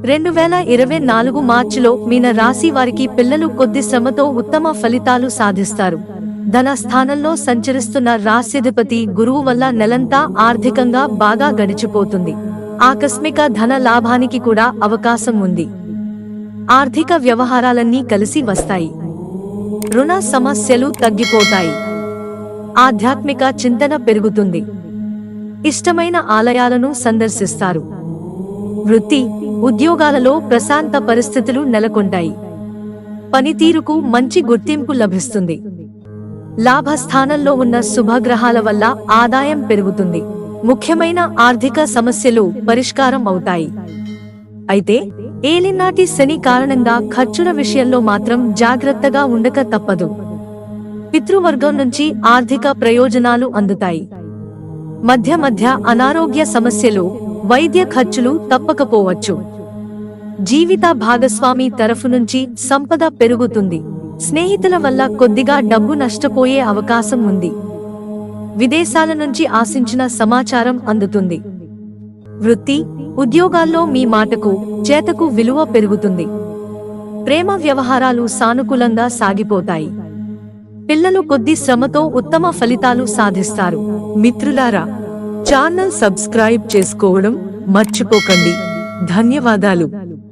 2024 మార్చిలో మీన రాశి వారికి పిల్లలు కొద్ది శ్రమతో ఉత్తమ ఫలితాలు సాధిస్తారు. ధన స్థానంలో సంచరిస్తున్న రాశ్యాధిపతి గురువు వల్ల నెలంతా ఆర్థికంగా బాగా గడిచిపోతుంది. ఆకస్మిక ధన లాభానికి కూడా అవకాశం ఉంది. ఆర్థిక వ్యవహారాలన్నీ కలిసి వస్తాయి. రుణ సమస్యలు తగ్గిపోతాయి. ఆధ్యాత్మిక చింతన పెరుగుతుంది. ఇష్టమైన ఆలయాలను సందర్శిస్తారు. వృత్తి, ఉద్యోగాలలో ప్రశాంత పరిస్థితులు నెలకొంటాయి. పనితీరుకు మంచి గుర్తింపు లభిస్తుంది. లాభస్థానంలో ఉన్న శుభగ్రహాల వల్ల ఆదాయం పెరుగుతుంది. ముఖ్యమైన ఆర్థిక సమస్యలు పరిష్కారం అవుతాయి. అయితే ఏలినాటి శని కారణంగా ఖర్చుల విషయంలో మాత్రం జాగ్రత్తగా ఉండక తప్పదు. పితృవర్గం నుంచి ఆర్థిక ప్రయోజనాలు అందుతాయి. మధ్య మధ్య అనారోగ్య సమస్యలు, వైద్య ఖర్చులు తప్పకపోవచ్చు. జీవిత భాగస్వామి తరఫు నుంచి సంపద పెరుగుతుంది. స్నేహితుల వల్ల కొద్దిగా డబ్బు నష్టపోయే అవకాశం ఉంది. విదేశాల నుంచి ఆశించిన సమాచారం అందుతుంది. వృత్తి, ఉద్యోగాల్లో మీ మాటకు, చేతకు విలువ పెరుగుతుంది. ప్రేమ వ్యవహారాలు సానుకూలంగా సాగిపోతాయి. పిల్లలు కొద్ది శ్రమతో ఉత్తమ ఫలితాలు సాధిస్తారు. మిత్రులారా, ఛానల్ సబ్స్క్రైబ్ చేసుకోవడం మర్చిపోకండి. ధన్యవాదాలు.